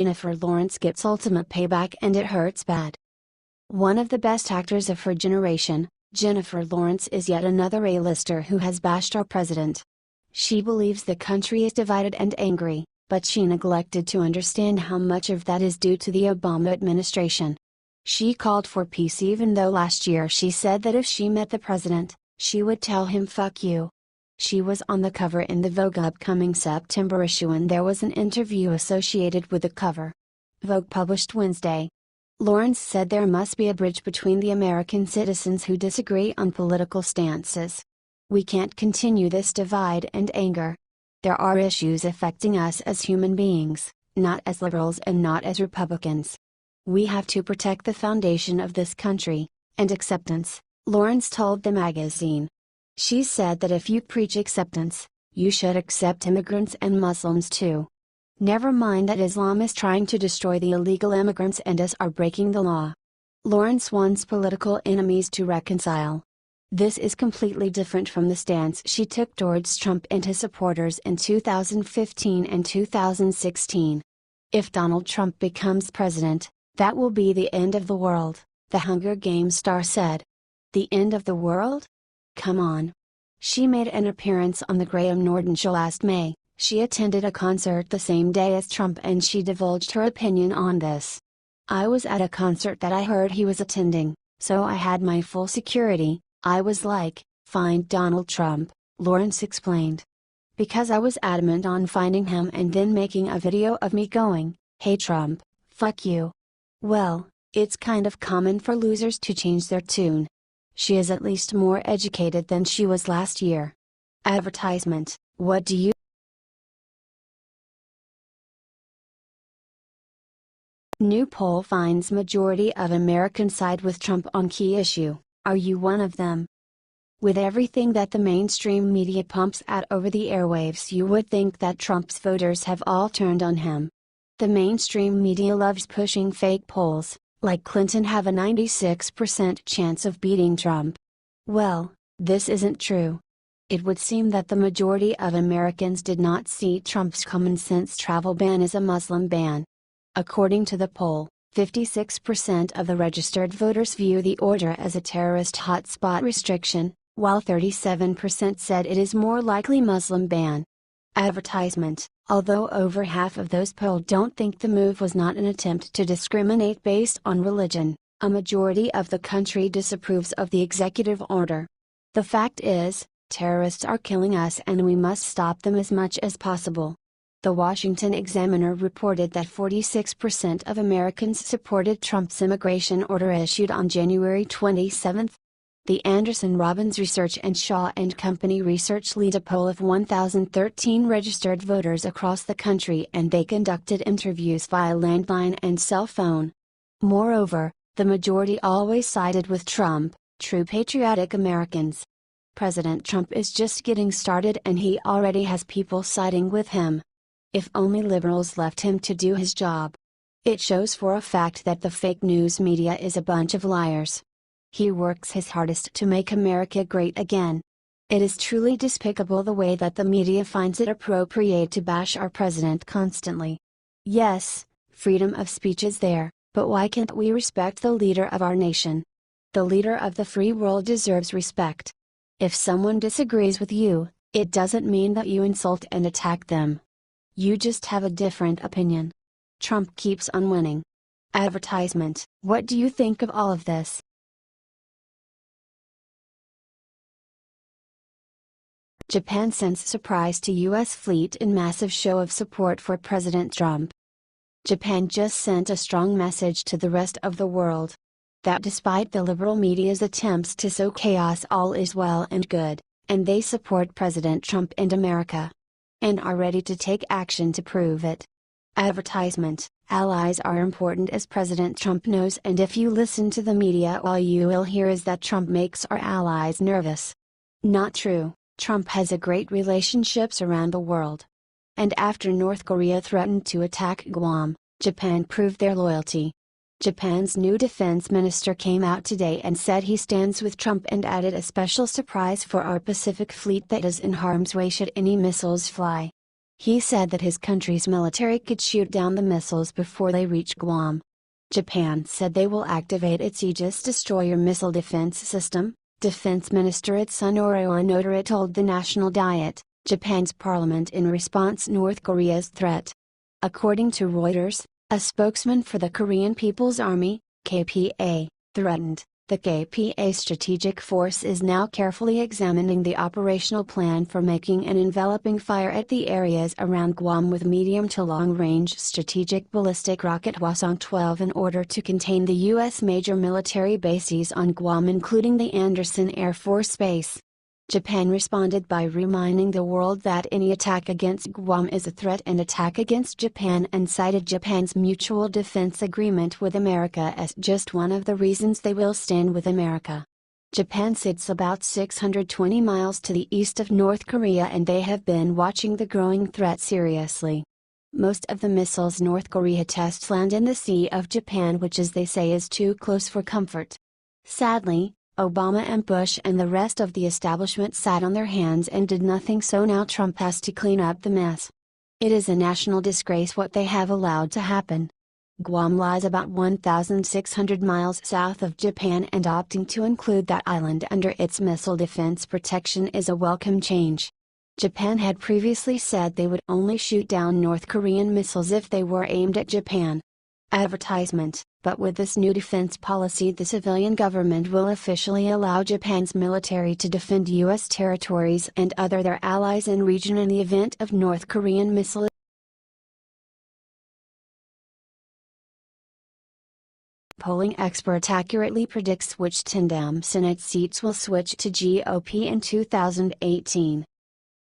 Jennifer Lawrence gets ultimate payback and it hurts bad. One of the best actors of her generation, Jennifer Lawrence is yet another A-lister who has bashed our president. She believes the country is divided and angry, but she neglected to understand how much of that is due to the Obama administration. She called for peace even though last year she said that if she met the president, she would tell him "fuck you." She was on the cover in the Vogue upcoming September issue and there was an interview associated with the cover. Vogue published Wednesday. Lawrence said there must be a bridge between the American citizens who disagree on political stances. We can't continue this divide and anger. There are issues affecting us as human beings, not as liberals and not as Republicans. We have to protect the foundation of this country, and acceptance, Lawrence told the magazine. She said that if you preach acceptance, you should accept immigrants and Muslims too. Never mind that Islam is trying to destroy the illegal immigrants and us are breaking the law. Lawrence wants political enemies to reconcile. This is completely different from the stance she took towards Trump and his supporters in 2015 and 2016. If Donald Trump becomes president, that will be the end of the world, the Hunger Games star said. The end of the world? Come on. She made an appearance on the Graham Norton show last May. She attended a concert the same day as Trump and she divulged her opinion on this. I was at a concert that I heard he was attending, so I had my full security. I was like, find Donald Trump, Lawrence explained. Because I was adamant on finding him and then making a video of me going, hey Trump, fuck you. Well, it's kind of common for losers to change their tune. She is at least more educated than she was last year. Advertisement, what do you? New poll finds majority of Americans side with Trump on key issue. Are you one of them? With everything that the mainstream media pumps out over the airwaves, you would think that Trump's voters have all turned on him. The mainstream media loves pushing fake polls, like Clinton have a 96% chance of beating Trump. Well, this isn't true. It would seem that the majority of Americans did not see Trump's common sense travel ban as a Muslim ban. According to the poll, 56% of the registered voters view the order as a terrorist hotspot restriction, while 37% said it is more likely Muslim ban. Advertisement, although over half of those polled don't think the move was not an attempt to discriminate based on religion, a majority of the country disapproves of the executive order. The fact is, terrorists are killing us and we must stop them as much as possible. The Washington Examiner reported that 46% of Americans supported Trump's immigration order issued on January 27. The Anderson Robbins Research and Shaw and Company Research lead a poll of 1,013 registered voters across the country and they conducted interviews via landline and cell phone. Moreover, the majority always sided with Trump, true patriotic Americans. President Trump is just getting started and he already has people siding with him. If only liberals left him to do his job. It shows for a fact that the fake news media is a bunch of liars. He works his hardest to make America great again. It is truly despicable the way that the media finds it appropriate to bash our president constantly. Yes, freedom of speech is there, but why can't we respect the leader of our nation? The leader of the free world deserves respect. If someone disagrees with you, it doesn't mean that you insult and attack them. You just have a different opinion. Trump keeps on winning. Advertisement, what do you think of all of this? Japan sends surprise to U.S. fleet in massive show of support for President Trump. Japan just sent a strong message to the rest of the world. That despite the liberal media's attempts to sow chaos, all is well and good, and they support President Trump and America. And are ready to take action to prove it. Advertisement, allies are important as President Trump knows, and if you listen to the media all you will hear is that Trump makes our allies nervous. Not true, Trump has a great relationships around the world. And after North Korea threatened to attack Guam, Japan proved their loyalty. Japan's new defense minister came out today and said he stands with Trump and added a special surprise for our Pacific fleet that is in harm's way should any missiles fly. He said that his country's military could shoot down the missiles before they reach Guam. Japan said they will activate its Aegis destroyer missile defense system, Defense Minister Itsunori Onodera told the National Diet, Japan's parliament, in response to North Korea's threat. According to Reuters, a spokesman for the Korean People's Army, KPA, threatened, the KPA strategic force is now carefully examining the operational plan for making an enveloping fire at the areas around Guam with medium to long-range strategic ballistic rocket Hwasong-12 in order to contain the U.S. major military bases on Guam, including the Andersen Air Force Base. Japan responded by reminding the world that any attack against Guam is a threat and attack against Japan, and cited Japan's mutual defense agreement with America as just one of the reasons they will stand with America. Japan sits about 620 miles to the east of North Korea, and they have been watching the growing threat seriously. Most of the missiles North Korea tests land in the Sea of Japan, which, as they say, is too close for comfort. Sadly, Obama and Bush and the rest of the establishment sat on their hands and did nothing, so now Trump has to clean up the mess. It is a national disgrace what they have allowed to happen. Guam lies about 1,600 miles south of Japan, and opting to include that island under its missile defense protection is a welcome change. Japan had previously said they would only shoot down North Korean missiles if they were aimed at Japan. Advertisement. But with this new defense policy, the civilian government will officially allow Japan's military to defend U.S. territories and other their allies in region in the event of North Korean missile. Polling expert accurately predicts which 10 Senate seats will switch to GOP in 2018.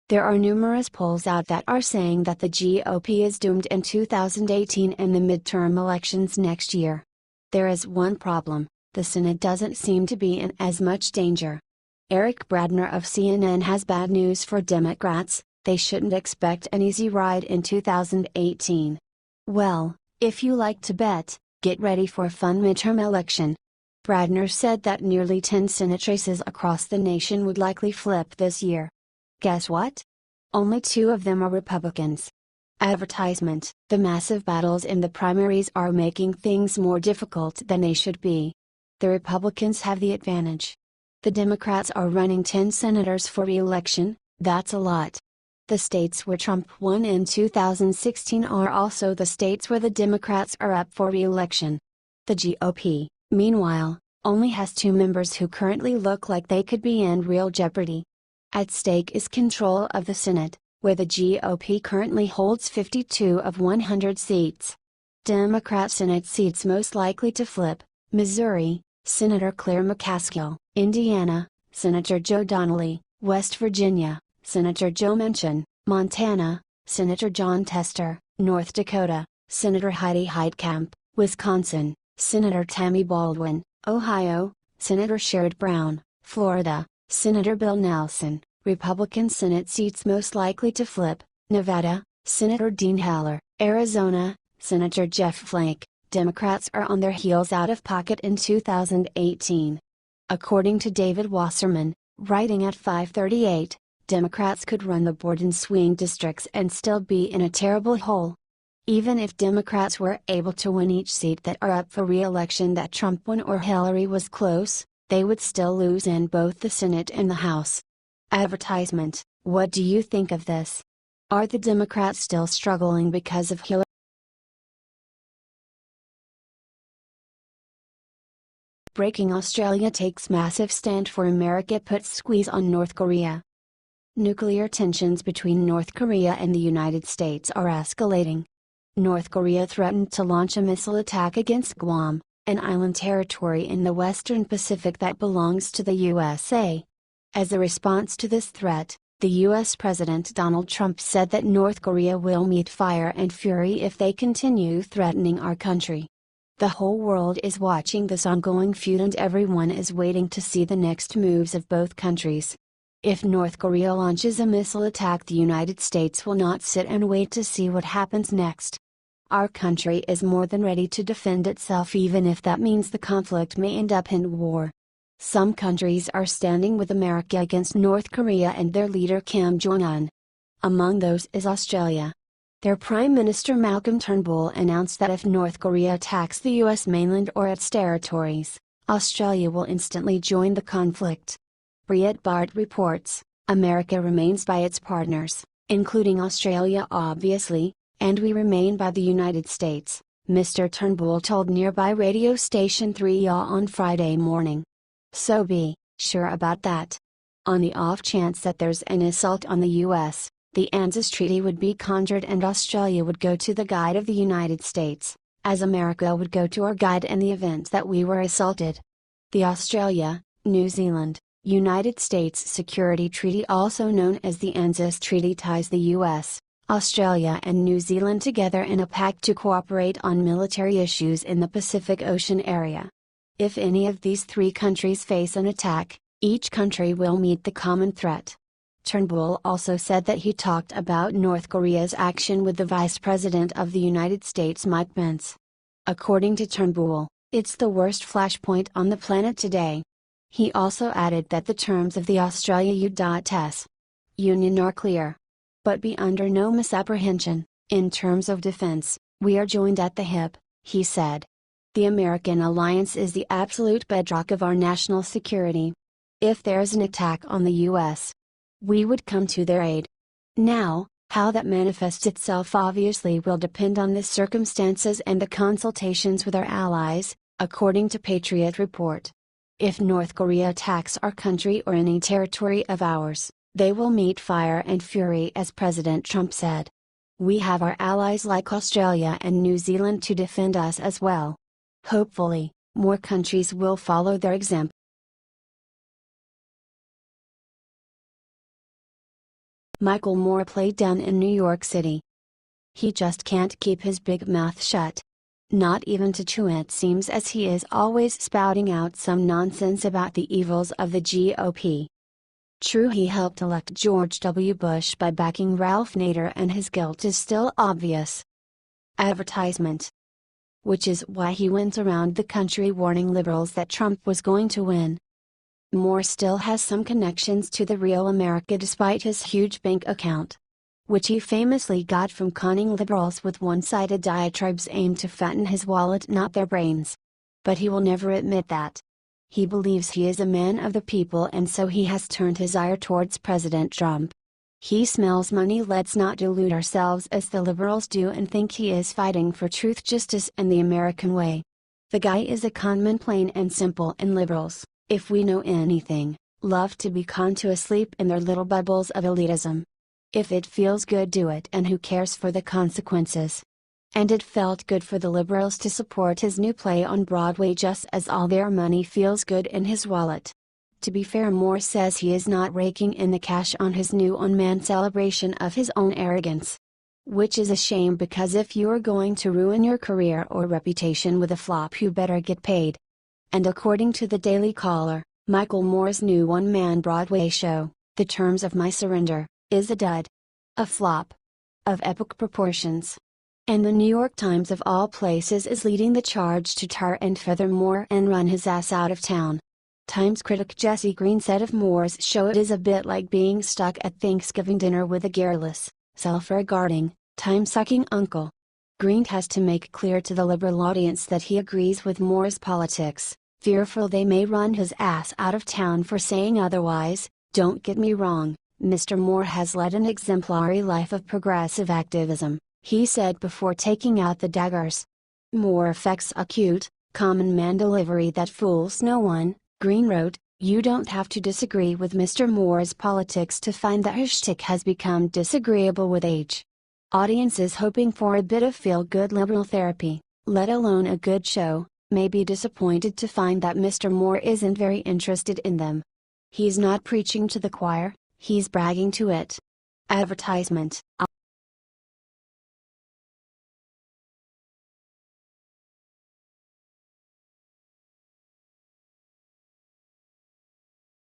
There are numerous polls out that are saying that the GOP is doomed in 2018 and the midterm elections next year. There is one problem: the Senate doesn't seem to be in as much danger. Eric Bradner of CNN has bad news for Democrats: they shouldn't expect an easy ride in 2018. Well, if you like to bet, get ready for a fun midterm election. Bradner said that nearly 10 Senate races across the nation would likely flip this year. Guess what? Only 2 of them are Republicans. Advertisement. The massive battles in the primaries are making things more difficult than they should be. The Republicans have the advantage. The Democrats are running 10 senators for re-election. That's a lot. The states where Trump won in 2016 are also the states where the Democrats are up for re-election. The GOP, meanwhile, only has 2 members who currently look like they could be in real jeopardy. At stake is control of the Senate, where the GOP currently holds 52 of 100 seats. Democrat Senate seats most likely to flip: Missouri, Senator Claire McCaskill; Indiana, Senator Joe Donnelly; West Virginia, Senator Joe Manchin; Montana, Senator John Tester; North Dakota, Senator Heidi Heitkamp; Wisconsin, Senator Tammy Baldwin; Ohio, Senator Sherrod Brown; Florida, Senator Bill Nelson. Republican Senate seats most likely to flip: Nevada, Senator Dean Heller; Arizona, Senator Jeff Flake. Democrats are on their heels out of pocket in 2018. According to David Wasserman, writing at 538, Democrats could run the board in swing districts and still be in a terrible hole. Even if Democrats were able to win each seat that are up for re-election that Trump won or Hillary was close, they would still lose in both the Senate and the House. Advertisement. What do you think of this? Are the Democrats still struggling because of Hillary? Breaking: Australia takes massive stand for America, puts squeeze on North Korea. Nuclear tensions between North Korea and the United States are escalating. North Korea threatened to launch a missile attack against Guam, an island territory in the western Pacific that belongs to the USA. As a response to this threat, the U.S. President Donald Trump said that North Korea will meet fire and fury if they continue threatening our country. The whole world is watching this ongoing feud, and everyone is waiting to see the next moves of both countries. If North Korea launches a missile attack, the United States will not sit and wait to see what happens next. Our country is more than ready to defend itself, even if that means the conflict may end up in war. Some countries are standing with America against North Korea and their leader Kim Jong-un. Among those is Australia. Their Prime Minister Malcolm Turnbull announced that if North Korea attacks the US mainland or its territories, Australia will instantly join the conflict. Breitbart reports, America remains by its partners, including Australia obviously, and we remain by the United States, Mr. Turnbull told nearby radio station 3 on Friday morning. So be sure about that. On the off chance that there's an assault on the US, the ANZUS treaty would be conjured and Australia would go to the guide of the United States, as America would go to our guide in the event that we were assaulted. The Australia, New Zealand, United States Security Treaty, also known as the ANZUS Treaty, ties the US, Australia and New Zealand together in a pact to cooperate on military issues in the Pacific Ocean area. If any of these three countries face an attack, each country will meet the common threat. Turnbull also said that he talked about North Korea's action with the Vice President of the United States Mike Pence. According to Turnbull, it's the worst flashpoint on the planet today. He also added that the terms of the Australia U.S. Union are clear. But be under no misapprehension, in terms of defense, we are joined at the hip, he said. The American alliance is the absolute bedrock of our national security. If there is an attack on the US, we would come to their aid. Now, how that manifests itself obviously will depend on the circumstances and the consultations with our allies, according to Patriot Report. If North Korea attacks our country or any territory of ours, they will meet fire and fury, as President Trump said. We have our allies like Australia and New Zealand to defend us as well. Hopefully, more countries will follow their example. Michael Moore played down in New York City. He just can't keep his big mouth shut. Not even to chew, it seems, as he is always spouting out some nonsense about the evils of the GOP. True, he helped elect George W. Bush by backing Ralph Nader, and his guilt is still obvious. Advertisement. Which is why he went around the country warning liberals that Trump was going to win. Moore still has some connections to the real America despite his huge bank account, which he famously got from conning liberals with one-sided diatribes aimed to fatten his wallet, not their brains. But he will never admit that. He believes he is a man of the people, and so he has turned his ire towards President Trump. He smells money. Let's not delude ourselves as the liberals do and think he is fighting for truth, justice, and the American way. The guy is a conman, plain and simple, and liberals, if we know anything, love to be conned to asleep in their little bubbles of elitism. If it feels good, do it, and who cares for the consequences? And it felt good for the liberals to support his new play on Broadway, just as all their money feels good in his wallet. To be fair, Moore says he is not raking in the cash on his new on-man celebration of his own arrogance. Which is a shame, because if you are going to ruin your career or reputation with a flop, you better get paid. And according to the Daily Caller, Michael Moore's new one-man Broadway show, The Terms of My Surrender, is a dud. A flop. Of epic proportions. And the New York Times, of all places, is leading the charge to tar and feather Moore and run his ass out of town. Times critic Jesse Green said of Moore's show, it is a bit like being stuck at Thanksgiving dinner with a garrulous, self-regarding, time-sucking uncle. Green has to make clear to the liberal audience that he agrees with Moore's politics, fearful they may run his ass out of town for saying otherwise. Don't get me wrong, Mr. Moore has led an exemplary life of progressive activism, he said before taking out the daggers. Moore affects a cute, common man delivery that fools no one, Green wrote. You don't have to disagree with Mr. Moore's politics to find that his shtick has become disagreeable with age. Audiences hoping for a bit of feel-good liberal therapy, let alone a good show, may be disappointed to find that Mr. Moore isn't very interested in them. He's not preaching to the choir, he's bragging to it. Advertisement.